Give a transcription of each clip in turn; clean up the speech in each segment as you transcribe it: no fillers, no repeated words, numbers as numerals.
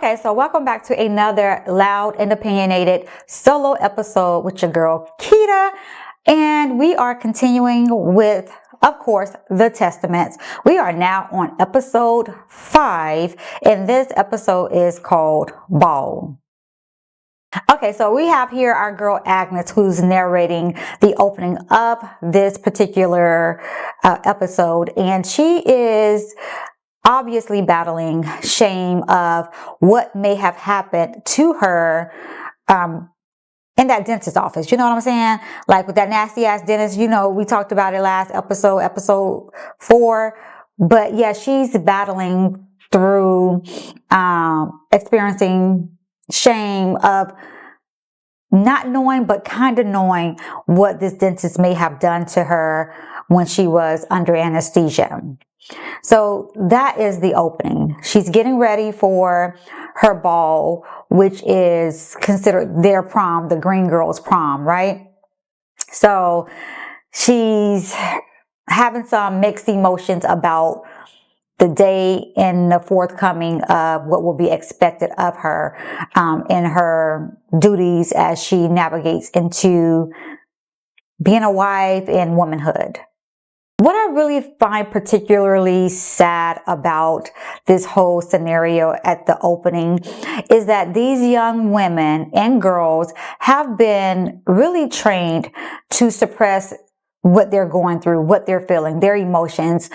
Okay, so welcome back to another Loud and Opinionated solo episode with your girl Kita, and we are continuing with, of course, the Testaments. We are now on episode 5, and this episode is called Ball. Okay, so we have here our girl Agnes, who's narrating the opening of this particular episode, and she is obviously battling shame of what may have happened to her in that dentist's office. You know what I'm saying? Like with that nasty ass dentist, you know, we talked about it last episode 4. But yeah, she's battling through experiencing shame of not knowing, but kind of knowing what this dentist may have done to her when she was under anesthesia. So that is the opening. She's getting ready for her ball, which is considered their prom, the Green Girls prom, right? So she's having some mixed emotions about the day and the forthcoming of what will be expected of her in her duties as she navigates into being a wife and womanhood. What I really find particularly sad about this whole scenario at the opening is that these young women and girls have been really trained to suppress what they're going through, what they're feeling, their emotions.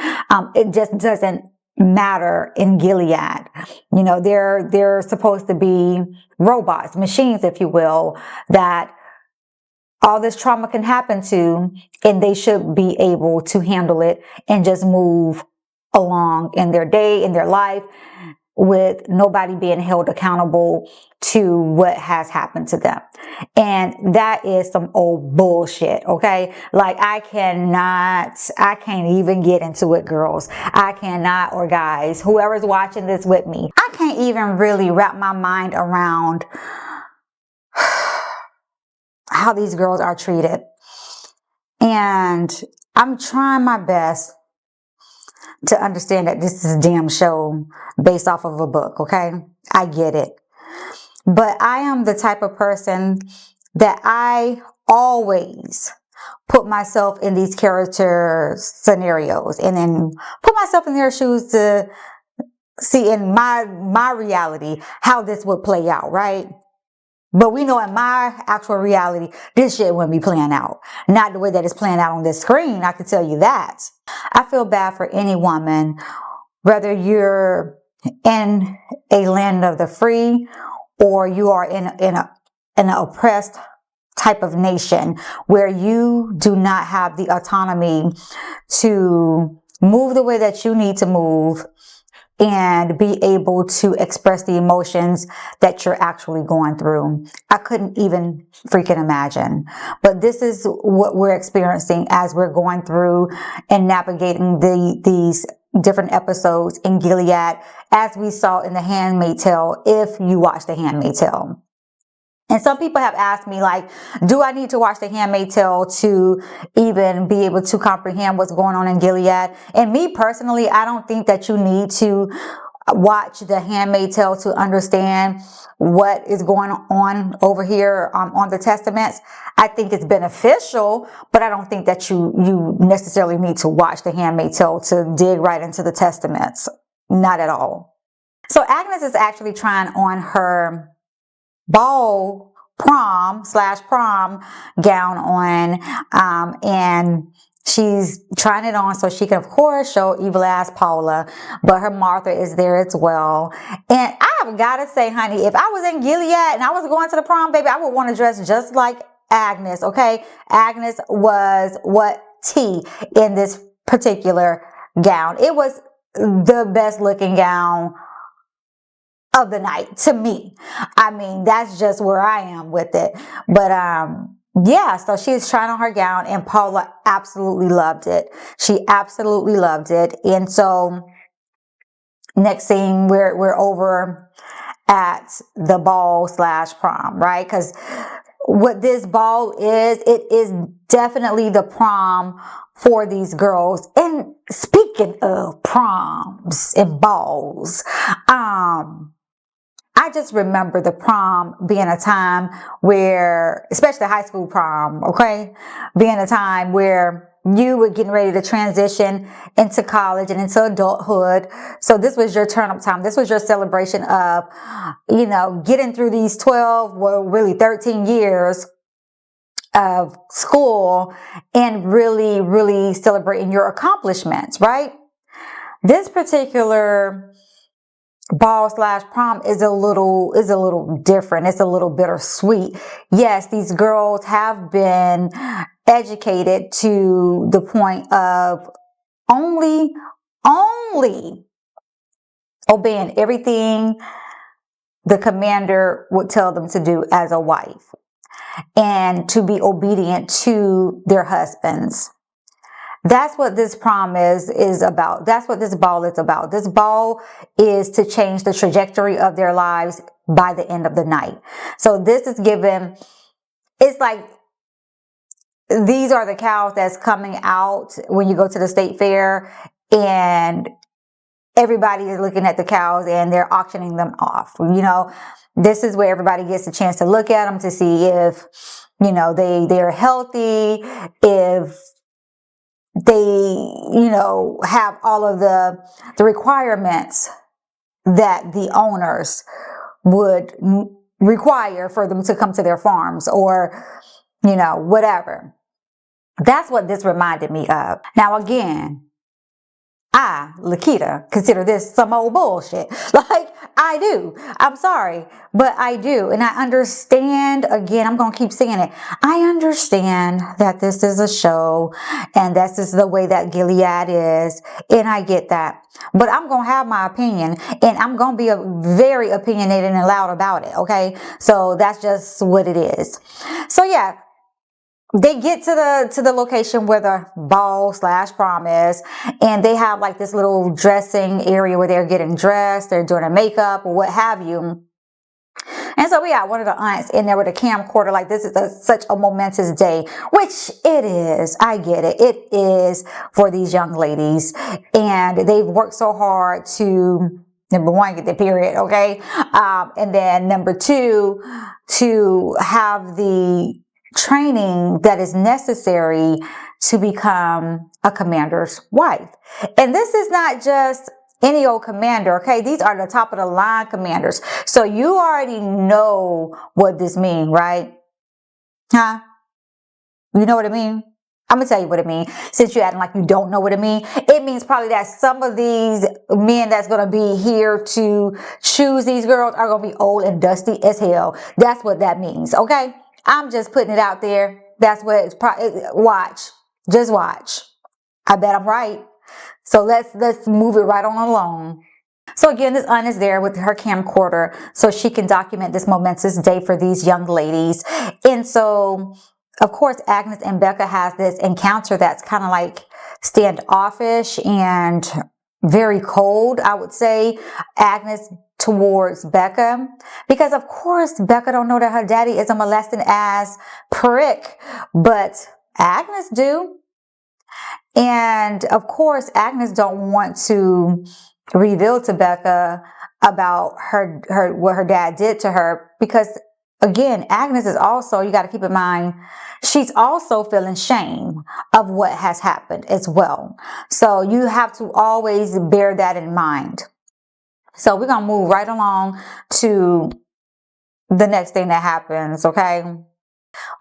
It just doesn't matter in Gilead. You know, they're supposed to be robots, machines, if you will, that all this trauma can happen to, and they should be able to handle it and just move along in their day, in their life, with nobody being held accountable to what has happened to them. And that is some old bullshit, okay? Like, I can't even get into it, girls. I cannot, or guys, whoever's watching this with me, I can't even really wrap my mind around how these girls are treated. And I'm trying my best to understand that this is a damn show based off of a book, okay? I get it. But I am the type of person that I always put myself in these character scenarios and then put myself in their shoes to see in my reality how this would play out, right? But we know in my actual reality, this shit wouldn't be playing out. Not the way that it's playing out on this screen, I can tell you that. I feel bad for any woman, whether you're in a land of the free or you are in an oppressed type of nation where you do not have the autonomy to move the way that you need to move and be able to express the emotions that you're actually going through. I couldn't even freaking imagine. But this is what we're experiencing as we're going through and navigating these different episodes in Gilead, as we saw in The Handmaid's Tale, if you watch The Handmaid's Tale. And some people have asked me, like, do I need to watch The Handmaid's Tale to even be able to comprehend what's going on in Gilead? And me personally, I don't think that you need to watch The Handmaid's Tale to understand what is going on over here on the Testaments. I think it's beneficial, but I don't think that you necessarily need to watch The Handmaid's Tale to dig right into the Testaments. Not at all. So Agnes is actually trying on her ball prom gown on, and she's trying it on so she can, of course, show evil ass Paula, but her Martha is there as well. And I have got to say, honey, if I was in Gilead and I was going to the prom, baby, I would want to dress just like Agnes, okay? Agnes was what T in this particular gown. It was the best looking gown of the night to me. I mean, that's just where I am with it. But yeah, so she's trying on her gown and Paula absolutely loved it. She absolutely loved it. And so next thing we're over at the ball / prom, right? Because what this ball is, it is definitely the prom for these girls. And speaking of proms and balls, I I just remember the prom being a time where, especially high school prom, okay, being a time where you were getting ready to transition into college and into adulthood. So this was your turn up time. This was your celebration of, you know, getting through these 12, well, really 13 years of school and really, really celebrating your accomplishments, right? This particular ball slash prom is a little different. It's a little bittersweet. Yes, these girls have been educated to the point of only obeying everything the commander would tell them to do as a wife, and to be obedient to their husbands. That's what this prom is about. That's what this ball is about. This ball is to change the trajectory of their lives by the end of the night. So this is given, it's like, these are the cows that's coming out when you go to the state fair, and everybody is looking at the cows and they're auctioning them off. You know, this is where everybody gets a chance to look at them to see if, you know, they're healthy, if they, you know, have all of the requirements that the owners would require for them to come to their farms, or, you know, whatever. That's what this reminded me of. Now, again, I, Laketta, consider this some old bullshit. Like, I do. I'm sorry, but I do. And I understand, again, I'm going to keep saying it. I understand that this is a show and this is the way that Gilead is. And I get that. But I'm going to have my opinion, and I'm going to be very opinionated and loud about it. Okay. So that's just what it is. So yeah. They get to the location where the ball slash prom is, and they have like this little dressing area where they're getting dressed, they're doing their makeup or what have you. And so we got one of the aunts in there with a camcorder, like this is such a momentous day, which it is. I get it. It is for these young ladies, and they've worked so hard to, number one, get the period, okay? And then number two, to have the training that is necessary to become a commander's wife. And this is not just any old commander, okay? These are the top of the line commanders. So you already know what this means, right? Huh? You know what it means? I'm going to tell you what it means. Since you're acting like you don't know what it means, it means probably that some of these men that's going to be here to choose these girls are going to be old and dusty as hell. That's what that means, okay? I'm just putting it out there. That's what it's watch. Just watch. I bet I'm right. So let's move it right on along. So again, this aunt is there with her camcorder so she can document this momentous day for these young ladies. And so, of course, Agnes and Becca has this encounter that's kind of like standoffish and very cold, I would say. Agnes towards Becca, because of course Becca don't know that her daddy is a molesting ass prick, but Agnes do. And of course Agnes don't want to reveal to Becca about her what her dad did to her, because again, Agnes is also, you got to keep in mind, she's also feeling shame of what has happened as well. So you have to always bear that in mind. So we're going to move right along to the next thing that happens, okay?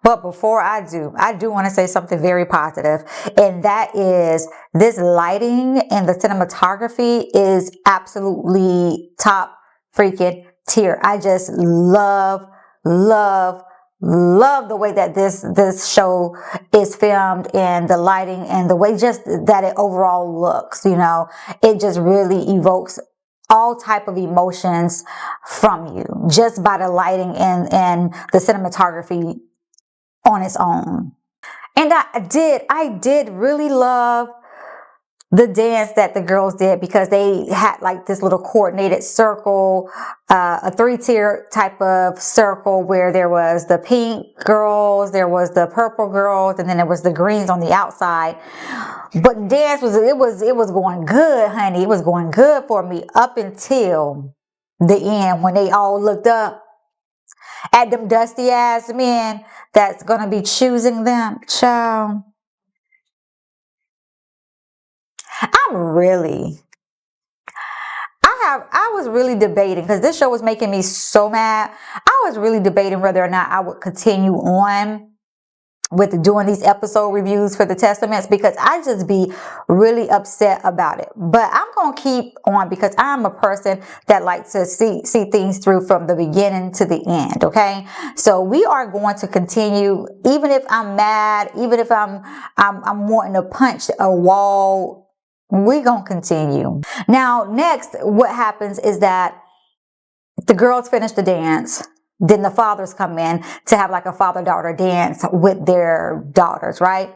But before I do want to say something very positive, and that is this lighting and the cinematography is absolutely top freaking tier. I just love the way that this show is filmed, and the lighting and the way just that it overall looks, you know, it just really evokes all type of emotions from you just by the lighting and the cinematography on its own. And I did really love the dance that the girls did, because they had like this little coordinated circle, a 3-tier type of circle where there was the pink girls, there was the purple girls, and then there was the greens on the outside. But dance was going good, honey. It was going good for me up until the end when they all looked up at them dusty ass men that's gonna be choosing them. Child, I'm really, I was really debating because this show was making me so mad. I was really debating whether or not I would continue on with doing these episode reviews for the Testaments because I just be really upset about it. But I'm going to keep on because I'm a person that likes to see things through from the beginning to the end. Okay. So we are going to continue, even if I'm mad, even if I'm wanting to punch a wall, we're going to continue. Now, next, what happens is that the girls finish the dance. Then the fathers come in to have like a father-daughter dance with their daughters, right?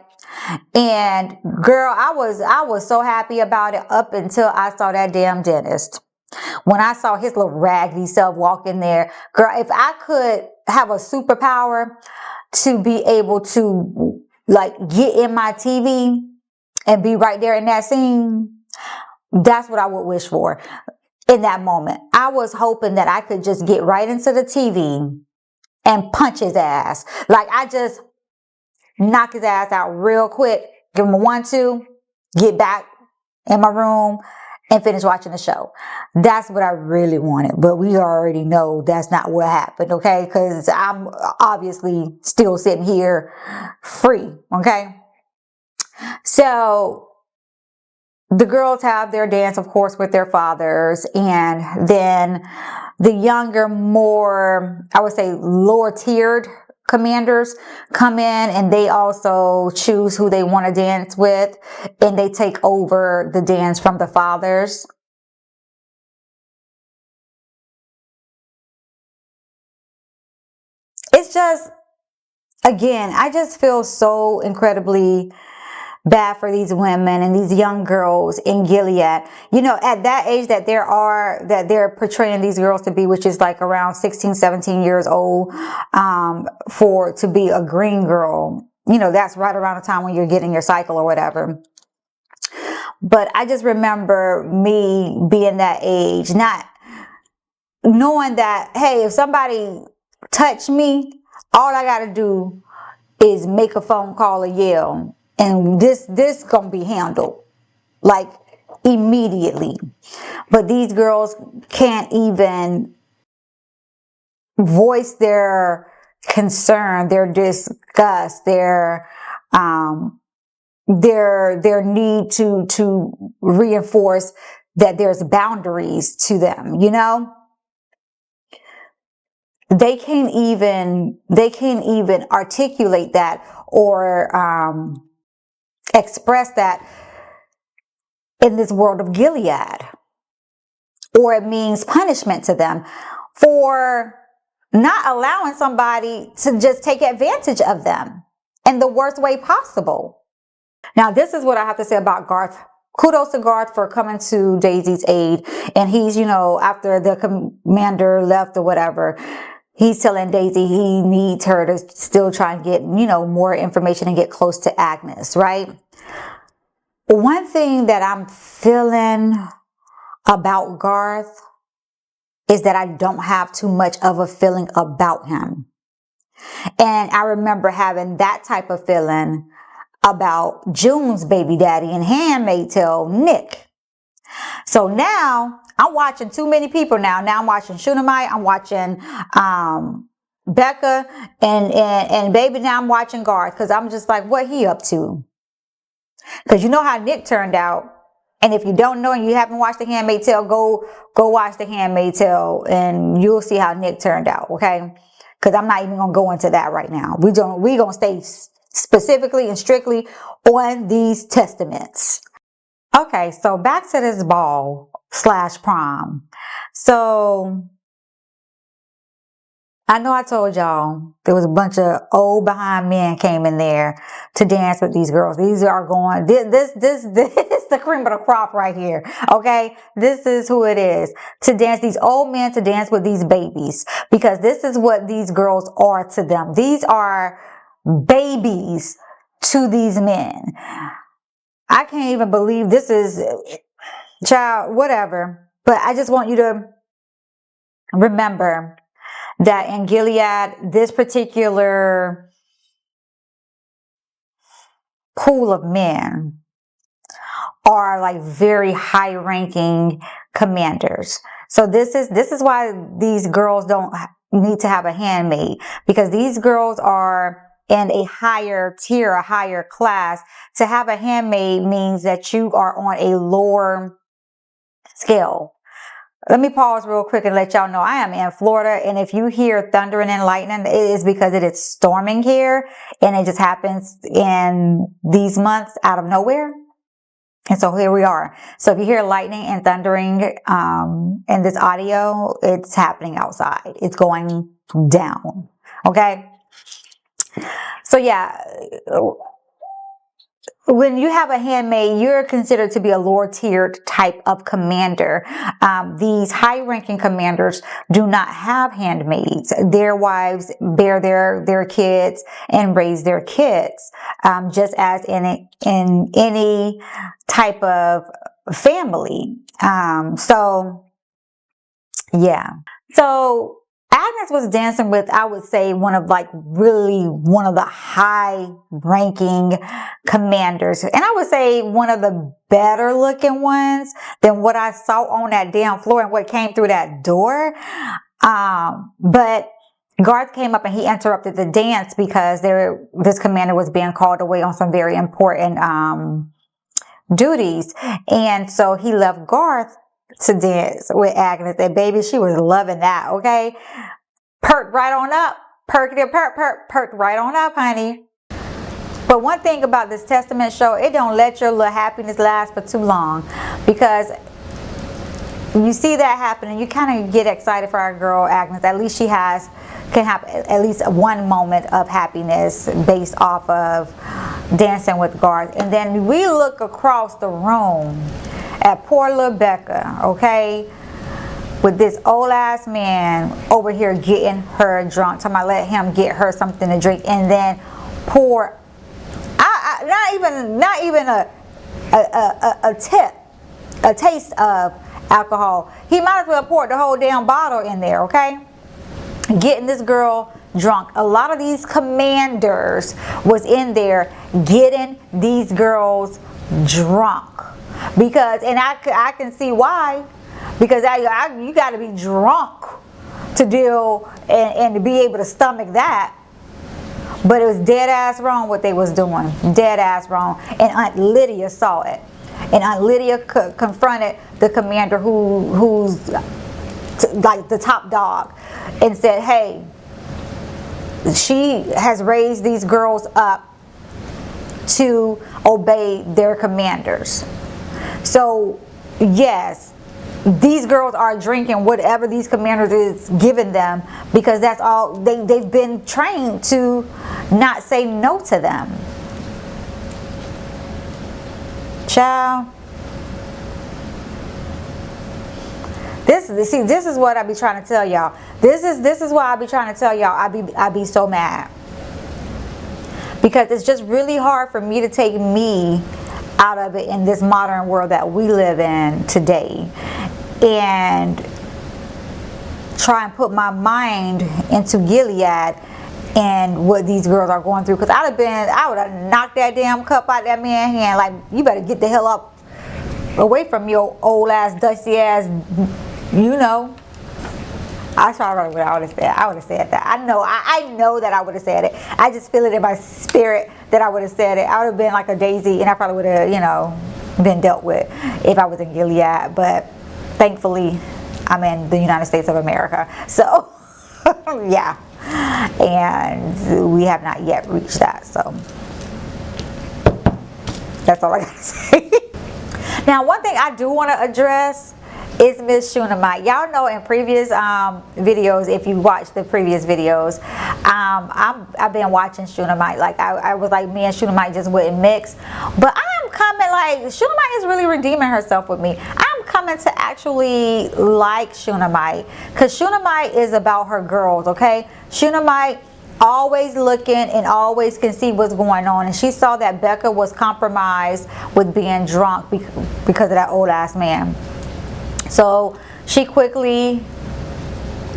And girl, I was so happy about it up until I saw that damn dentist. When I saw his little raggedy self walk in there, girl, if I could have a superpower to be able to like get in my TV and be right there in that scene, that's what I would wish for. In that moment, I was hoping that I could just get right into the TV and punch his ass. Like I just knock his ass out real quick, give him a 1-2, get back in my room and finish watching the show. That's what I really wanted. But we already know that's not what happened, okay? Because I'm obviously still sitting here free, okay? So the girls have their dance, of course, with their fathers, and then the younger, more, I would say, lower tiered commanders come in and they also choose who they want to dance with, and they take over the dance from the fathers. It's just, again, I just feel so incredibly bad for these women and these young girls in Gilead. You know, at that age that they're portraying these girls to be, which is like around 16, 17 years old, to be a green girl. You know, that's right around the time when you're getting your cycle or whatever. But I just remember me being that age, not knowing that, hey, if somebody touch me, all I got to do is make a phone call or yell, and this gonna be handled like immediately. But these girls can't even voice their concern, their disgust, their need to reinforce that there's boundaries to them, you know? They can't even articulate that or express that in this world of Gilead, or it means punishment to them for not allowing somebody to just take advantage of them in the worst way possible. Now, this is what I have to say about Garth. Kudos to Garth for coming to Daisy's aid. And he's, after the commander left or whatever, he's telling Daisy he needs her to still try and get, more information and get close to Agnes, right? One thing that I'm feeling about Garth is that I don't have too much of a feeling about him. And I remember having that type of feeling about June's baby daddy and Handmaid's Tale, Nick. So now I'm watching too many people now. Now I'm watching Shunammite, I'm watching Becca, and baby, now I'm watching Garth, because I'm just like, what he up to? Because you know how Nick turned out. And if you don't know and you haven't watched The Handmaid's Tale, go watch The Handmaid's Tale and you'll see how Nick turned out, okay? Because I'm not even going to go into that right now. We're going to stay specifically and strictly on these testaments. Okay, so back to this ball/prom. So I know I told y'all there was a bunch of old behind men came in there to dance with these girls. These are going, this is the cream of the crop right here. Okay. This is who it is to dance, these old men to dance with these babies, because this is what these girls are to them. These are babies to these men. I can't even believe this is child, whatever. But I just want you to remember that in Gilead, this particular pool of men are like very high ranking commanders. So this is why these girls don't need to have a handmaid, because these girls are in a higher tier, a higher class. To have a handmaid means that you are on a lower scale. Let me pause real quick and let y'all know I am in Florida, and if you hear thundering and lightning, it is because it is storming here, and it just happens in these months out of nowhere. And so here we are. So if you hear lightning and thundering in this audio, it's happening outside. It's going down. Okay? So yeah, when you have a handmaid, you're considered to be a lower tiered type of commander. These high ranking commanders do not have handmaids. Their wives bear their kids and raise their kids, just as in any type of family. So yeah. So Agnes was dancing with, I would say, one of the high ranking commanders. And I would say one of the better looking ones than what I saw on that damn floor and what came through that door. But Garth came up and he interrupted the dance because this commander was being called away on some very important duties. And so he left Garth to dance with Agnes, and baby, she was loving that. Okay, perked right on up, perked right on up, honey. But one thing about this Testament show, it don't let your little happiness last for too long, because you see that happen and you kind of get excited for our girl Agnes. At least she can have at least one moment of happiness based off of dancing with Garth. And then we look across the room at poor little Becca, okay, with this old ass man over here getting her drunk. Talking about let him get her something to drink, and then pour, not even a taste of alcohol. He might as well pour the whole damn bottle in there, okay? Getting this girl drunk. A lot of these commanders was in there getting these girls drunk. Because, and I can see why, because you got to be drunk to deal and to be able to stomach that. But it was dead ass wrong what they was doing, dead ass wrong. And Aunt Lydia saw it, and Aunt Lydia confronted the commander who's like the top dog, and said, "Hey, she has raised these girls up to obey their commanders. So yes, these girls are drinking whatever these commanders is giving them, because that's all they've been trained to not say no to them." Child, this is what I be trying to tell y'all. This is why I be trying to tell y'all I be so mad, because it's just really hard for me to take me out of it in this modern world that we live in today, and try and put my mind into Gilead and what these girls are going through. Because I would have knocked that damn cup out that man's hand, like, you better get the hell up away from your old ass, dusty ass, you know. That's probably what I would have said. I would have said that. I know that I would have said it. I just feel it in my spirit that I would have said it. I would have been like a daisy, and I probably would have, been dealt with if I was in Gilead. But thankfully, I'm in the United States of America. So, yeah. And we have not yet reached that. So, that's all I got to say. Now, one thing I do want to address is Miss Shunammite. Y'all know in previous videos, if you watch the previous videos, I've been watching Shunammite. Like, I was like, me and Shunammite just wouldn't mix. But I'm coming, like, Shunammite is really redeeming herself with me. I'm coming to actually like Shunammite, because Shunammite is about her girls, okay? Shunammite always looking and always can see what's going on, and she saw that Becca was compromised with being drunk because of that old ass man. So she quickly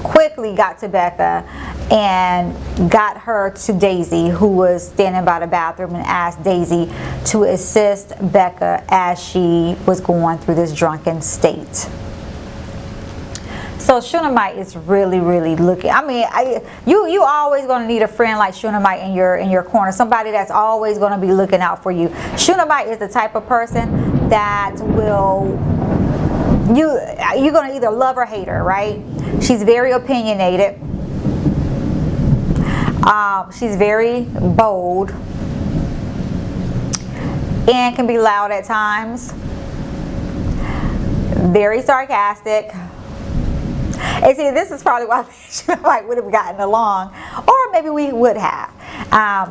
quickly got to Becca and got her to Daisy, who was standing by the bathroom, and asked Daisy to assist Becca as she was going through this drunken state. So Shunammite is really, really looking. I mean, you always gonna need a friend like Shunammite in your corner. Somebody that's always gonna be looking out for you. Shunammite is the type of person that will, you're gonna either love or hate her, right? She's very opinionated. She's very bold and can be loud at times. Very sarcastic. And see, this is probably why Shunammite would have gotten along, or maybe we would have.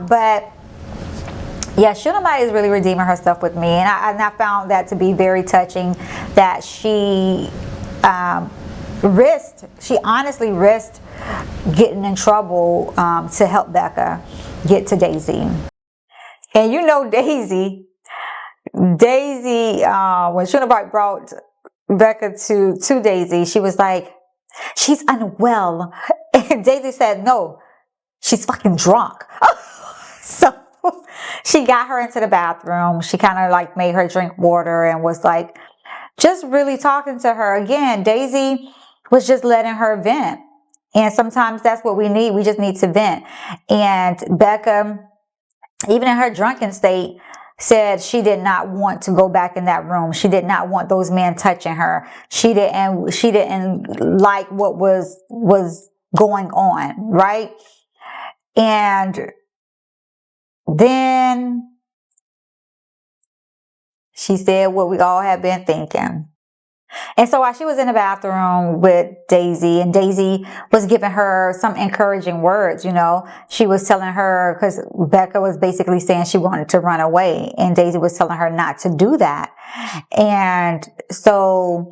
But yeah, Shunammite is really redeeming herself with me, and I found that to be very touching. That she honestly risked getting in trouble to help Becca get to Daisy. And you know, Daisy, when Shunammite brought Becca to Daisy, she was like, she's unwell. And Daisy said, no, she's fucking drunk. So she got her into the bathroom. She kind of like made her drink water and was like just really talking to her. Again, Daisy was just letting her vent. And sometimes that's what we need. We just need to vent. And Becca, even in her drunken state, said she did not want to go back in that room. She did not want those men touching her. She didn't like what was going on, right? And then she said what we all have been thinking. And so while she was in the bathroom with Daisy, and Daisy was giving her some encouraging words, you know, she was telling her, because Becca was basically saying she wanted to run away, and Daisy was telling her not to do that. And so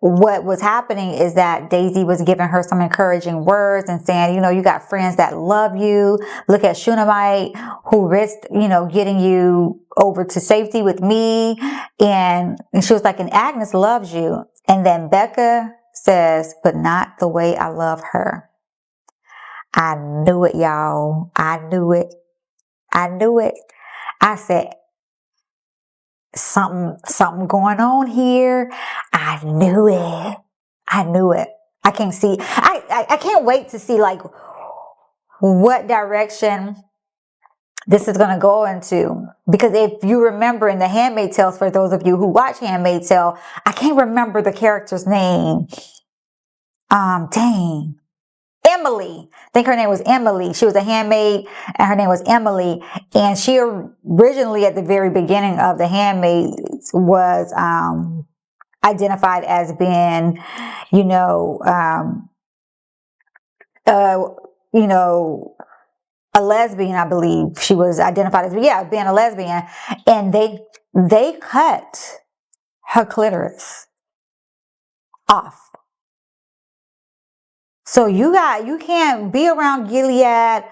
what was happening is that Daisy was giving her some encouraging words and saying, you know, you got friends that love you. Look at Shunammite, who risked, you know, getting you over to safety with me. And she was like, and Agnes loves you. And then Becca says, but not the way I love her. I knew it, y'all. I knew it. I said, something going on here. I knew it. I can't wait to see like what direction this is going to go into. Because if you remember in the Handmaid's Tale, for those of you who watch Handmaid's Tale, I can't remember the character's name. Emily. I think her name was Emily. She was a handmaid, and her name was Emily. And she originally, at the very beginning of the Handmaids, was identified as being, a lesbian. I believe she was identified as, being a lesbian. And they cut her clitoris off. So you can't be around Gilead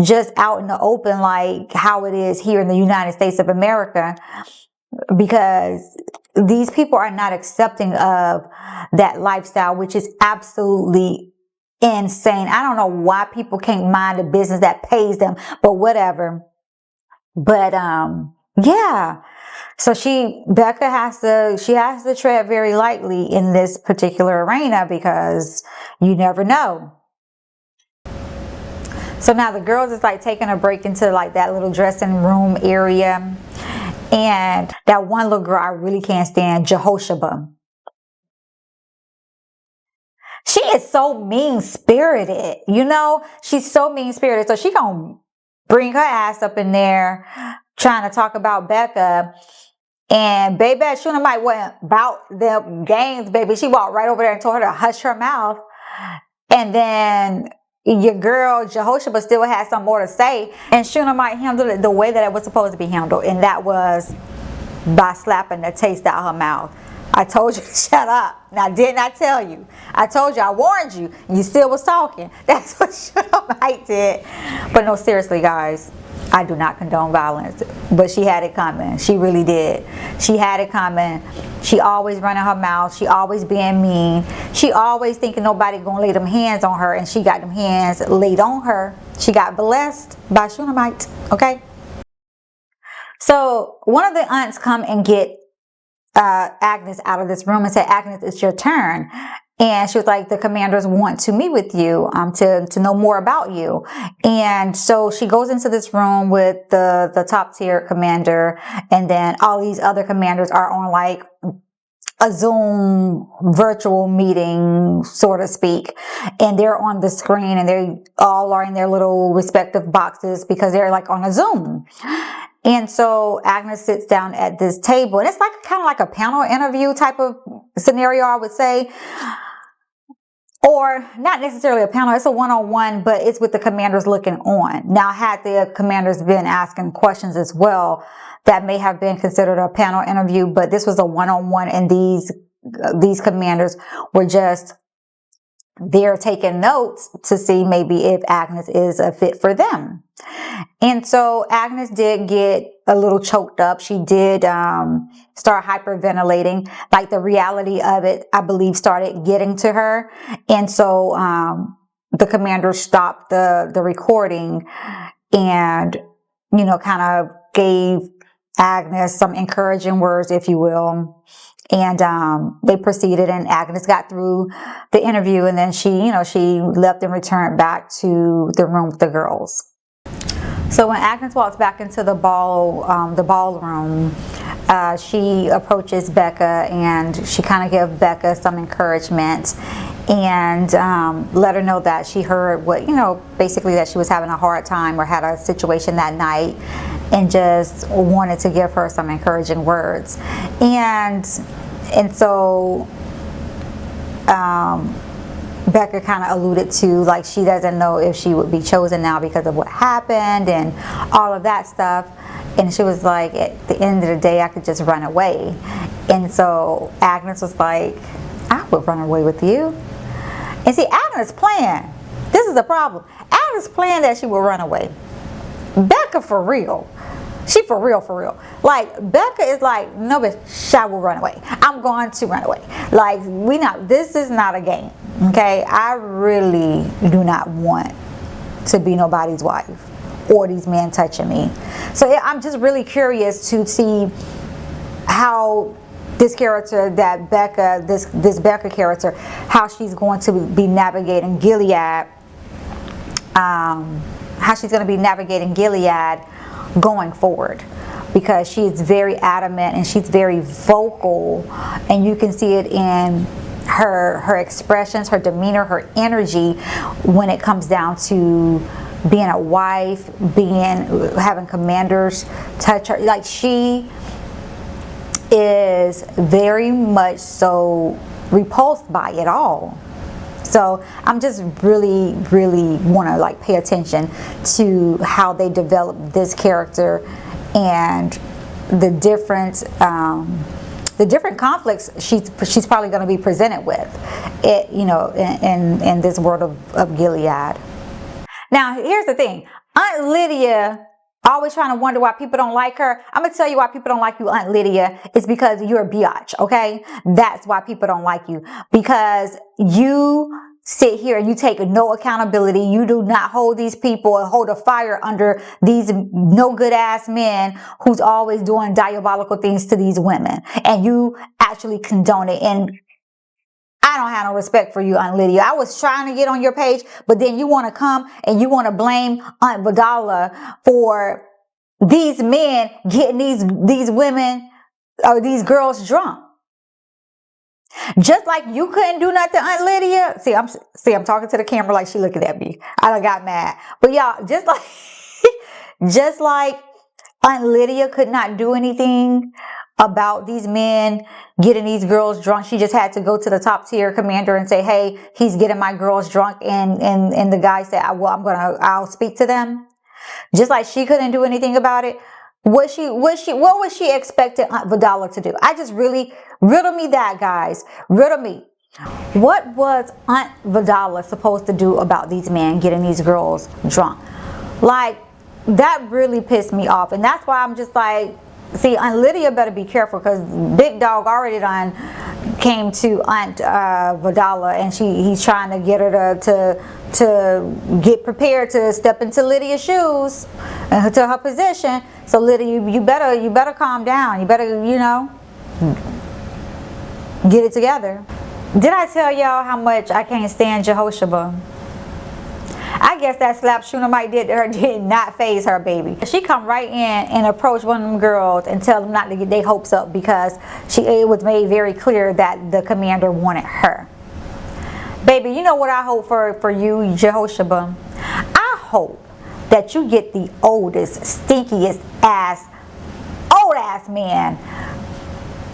just out in the open like how it is here in the United States of America, because these people are not accepting of that lifestyle, which is absolutely insane. I don't know why people can't mind a business that pays them, but whatever. But yeah. So Becca has to tread very lightly in this particular arena, because you never know. So now the girls is like taking a break into like that little dressing room area. And that one little girl I really can't stand, Jehoshaphat. She is so mean-spirited, she's so mean-spirited. So she gonna bring her ass up in there trying to talk about Becca. And baby, Shunammite wasn't about them games, baby. She walked right over there and told her to hush her mouth. And then your girl, Jehoshaphat, still had some more to say. And Shunammite handled it the way that it was supposed to be handled. And that was by slapping the taste out of her mouth. I told you to shut up. Now, didn't I tell you? I told you, I warned you. You still was talking. That's what Shunammite did. But no, seriously, guys. I do not condone violence, but she had it coming. She really did. She had it coming. She always running her mouth. She always being mean. She always thinking nobody gonna lay them hands on her, and she got them hands laid on her. She got blessed by Shunammite, okay? So one of the aunts come and get Agnes out of this room and said, Agnes, it's your turn. And she was like, the commanders want to meet with you, to know more about you. And so she goes into this room with the top tier commander, and then all these other commanders are on like a Zoom virtual meeting, so to speak. And they're on the screen, and they all are in their little respective boxes because they're like on a Zoom. And so Agnes sits down at this table, and it's like kind of like a panel interview type of scenario, I would say. Or not necessarily a panel, it's a one-on-one, but it's with the commanders looking on. Now, had the commanders been asking questions as well, that may have been considered a panel interview, but this was a one-on-one, and these commanders were just there taking notes to see maybe if Agnes is a fit for them. And so Agnes did get a little choked up. She did start hyperventilating. Like the reality of it, I believe, started getting to her. And so the commander stopped the recording and, you know, kind of gave Agnes some encouraging words, if you will. And they proceeded, and Agnes got through the interview, and then she left and returned back to the room with the girls. So when Agnes walks back into the ballroom, she approaches Becca, and she kind of gives Becca some encouragement and let her know that she heard what, basically that she was having a hard time or had a situation that night, and just wanted to give her some encouraging words. And so Becca kind of alluded to, like, she doesn't know if she would be chosen now because of what happened and all of that stuff. And she was like, at the end of the day, I could just run away. And so Agnes was like, I would run away with you. And see, Agnes planned. This is the problem. Agnes planned that she would run away. Becca for real. She for real. Like, Becca is like, no, bitch, I will run away. I'm going to run away. Like, this is not a game, okay? I really do not want to be nobody's wife or these men touching me. So yeah, I'm just really curious to see how this character that Becca, this Becca character, how she's going to be navigating Gilead, going forward, because she is very adamant and she's very vocal, and you can see it in her expressions, her demeanor, her energy when it comes down to being a wife, having commanders touch her. Like, she is very much so repulsed by it all. So I'm just really want to like pay attention to how they develop this character and the different conflicts she's probably going to be presented with, in this world of Gilead. Now, here's the thing. Aunt Lydia always trying to wonder why people don't like her. I'm going to tell you why people don't like you, Aunt Lydia. It's because you're a biatch, okay? That's why people don't like you. Because you sit here and you take no accountability. You do not hold these people and hold a fire under these no good ass men who's always doing diabolical things to these women. And you actually condone it. And I don't have no respect for you, Aunt Lydia. I was trying to get on your page, but then you want to come and you want to blame Aunt Vidala for these men getting these women or these girls drunk. Just like you couldn't do nothing, Aunt Lydia. See, I'm talking to the camera like she looking at me. I done got mad. But y'all, just like Aunt Lydia could not do anything about these men getting these girls drunk. She just had to go to the top tier commander and say, hey, he's getting my girls drunk. And the guy said, I'll speak to them. Just like she couldn't do anything about it. What was she expecting Aunt Vidala to do? I just really, riddle me that, guys. Riddle me. What was Aunt Vidala supposed to do about these men getting these girls drunk? Like, that really pissed me off. And that's why I'm just like, see, Aunt Lydia better be careful, because Big Dog already done came to Aunt Vidala, and he's trying to get her to get prepared to step into Lydia's shoes, to her position. So Lydia, you better calm down. You better, you know, get it together. Did I tell y'all how much I can't stand Jehoshaphat? I guess that slap Shunammite did to her did not faze her, baby. She come right in and approach one of them girls and tell them not to get their hopes up, because it was made very clear that the commander wanted her. Baby, you know what I hope for you, Jehoshaphat? I hope that you get the oldest, stinkiest old ass man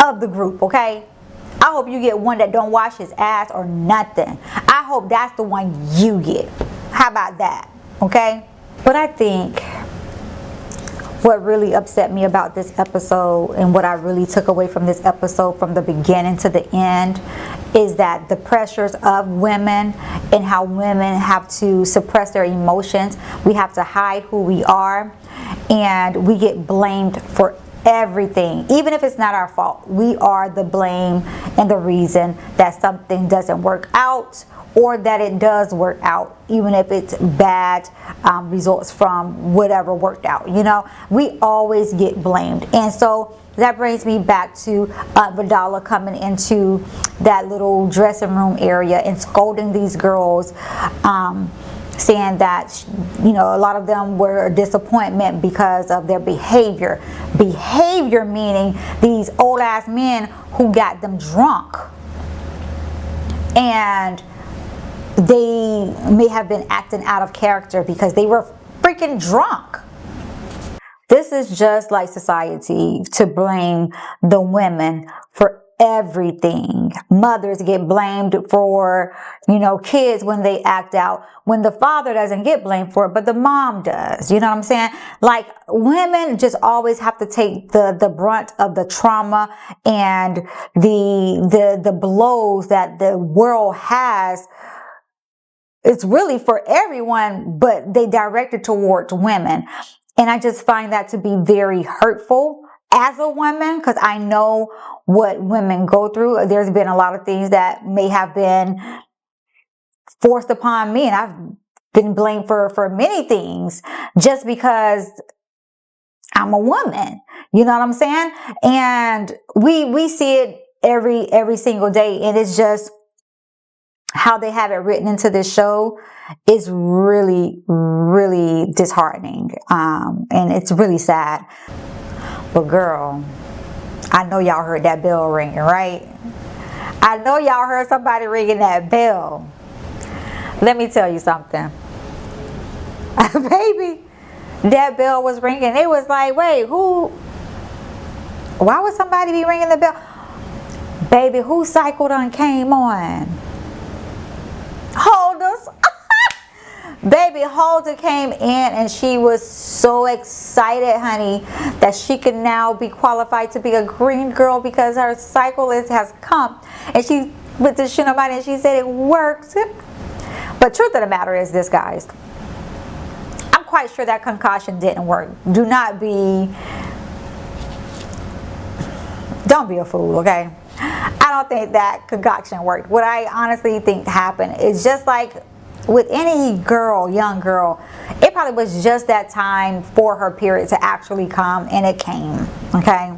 of the group, okay? I hope you get one that don't wash his ass or nothing. I hope that's the one you get. How about that? Okay? But I think what really upset me about this episode, and what I really took away from this episode from the beginning to the end, is that the pressures of women, and how women have to suppress their emotions. We have to hide who we are, and we get blamed for everything. Even if it's not our fault, we are the blame and the reason that something doesn't work out, or that it does work out, even if it's bad results from whatever worked out. You know, we always get blamed. And so that brings me back to Vidala coming into that little dressing room area and scolding these girls, saying that, you know, a lot of them were a disappointment because of their behavior. Behavior meaning these old ass men who got them drunk, and they may have been acting out of character because they were freaking drunk. This is just like society, to blame the women for everything. Mothers get blamed for, you know, kids when they act out, when the father doesn't get blamed for it, but the mom does. You know what I'm saying? Like, women just always have to take the brunt of the trauma and the blows that the world has. It's really for everyone, but they direct it towards women. And I just find that to be very hurtful as a woman, because I know what women go through. There's been a lot of things that may have been forced upon me, and I've been blamed for many things just because I'm a woman. You know what I'm saying? And we see it every single day, and it's just how they have it written into this show is really, really disheartening. And it's really sad. But girl, I know y'all heard that bell ringing, right? I know y'all heard somebody ringing that bell. Let me tell you something. Baby, that bell was ringing. It was like, wait, why would somebody be ringing the bell? Baby, whose cycle done came on? Holders. Baby, Holder came in, and she was so excited, honey, that she can now be qualified to be a green girl because her cycle has come. And she went to Shunammite and she said it worked. But truth of the matter is this, guys. I'm quite sure that concoction didn't work. Don't be a fool, okay? I don't think that concoction worked. What I honestly think happened is just like with any girl, young girl, it probably was just that time for her period to actually come, and it came, okay?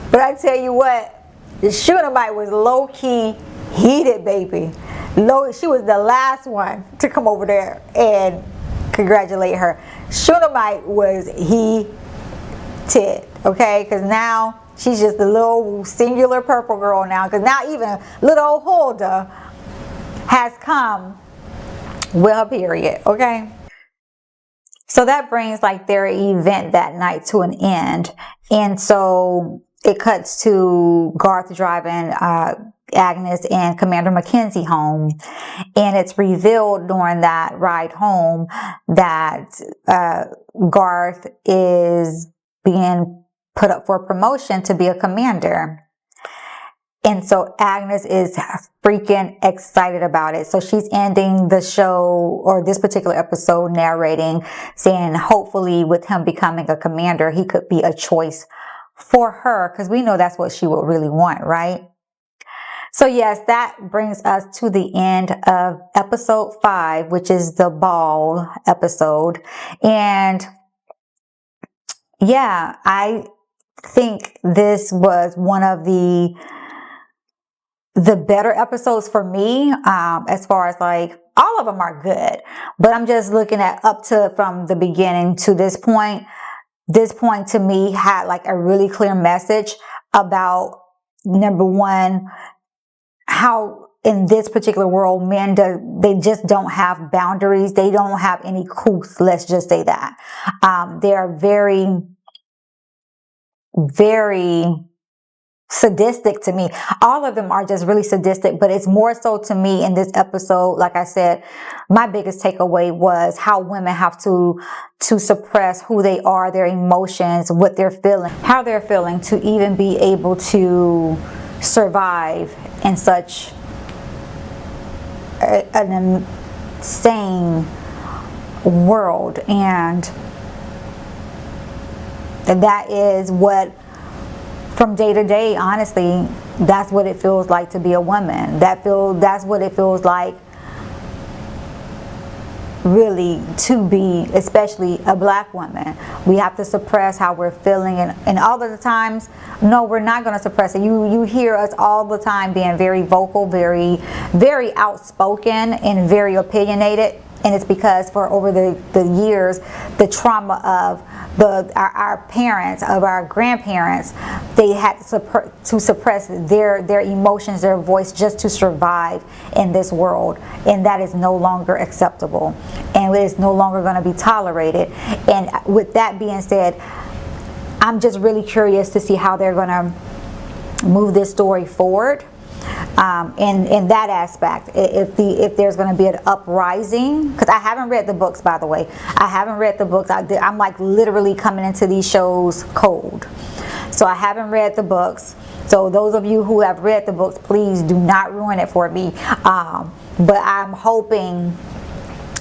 But I tell you what, the Shunammite was low-key heated, baby. She was the last one to come over there and congratulate her. Shunammite was heated, okay? Because now she's just a little singular purple girl now, because now even little Huldah has come with her period, okay? So that brings like their event that night to an end. And so it cuts to Garth driving Agnes and Commander Mackenzie home. And it's revealed during that ride home that Garth is being put up for promotion to be a commander. And so Agnes is freaking excited about it. So she's ending the show, or this particular episode, narrating, saying hopefully with him becoming a commander, he could be a choice for her, because we know that's what she would really want, right? So yes, that brings us to the end of episode 5, which is the ball episode. And yeah, I think this was one of the better episodes for me, as far as like, all of them are good, but I'm just looking at up to from the beginning to this point. This point to me had like a really clear message about, number one, how in this particular world, men they just don't have boundaries. They don't have any couth. Let's just say that. They're very, very sadistic to me. All of them are just really sadistic, but it's more so to me in this episode. Like I said, my biggest takeaway was how women have to suppress who they are, their emotions, what they're feeling, how they're feeling, to even be able to survive in such an insane world. And that is what, from day to day, honestly, that's what it feels like to be a woman. That's what it feels like really to be, especially a black woman. We have to suppress how we're feeling, and all of the times, no, we're not going to suppress it. You hear us all the time being very vocal, very, very outspoken, and very opinionated. And it's because for over the years, the trauma of our parents, of our grandparents, they had to suppress their emotions, their voice, just to survive in this world. And that is no longer acceptable. And it is no longer going to be tolerated. And with that being said, I'm just really curious to see how they're going to move this story forward. In that aspect, if there's going to be an uprising, because I haven't read the books, by the way. I haven't read the books. I'm like literally coming into these shows cold, so I haven't read the books. So those of you who have read the books, please do not ruin it for me. But I'm hoping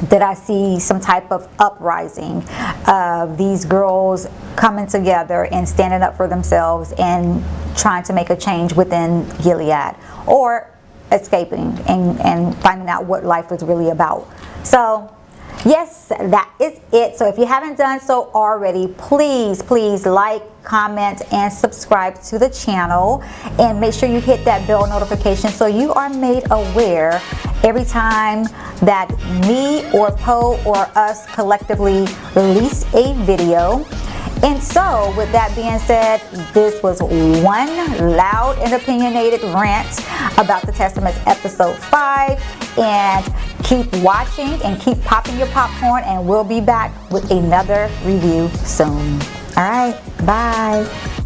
that I see some type of uprising of these girls coming together and standing up for themselves and trying to make a change within Gilead, or escaping and finding out what life is really about. So yes, that is it. So if you haven't done so already, please like, comment, and subscribe to the channel, and make sure you hit that bell notification so you are made aware every time that me or Poe or us collectively release a video. And so, with that being said, this was one loud and opinionated rant about the Testaments episode 5. And keep watching and keep popping your popcorn, and we'll be back with another review soon. All right, bye.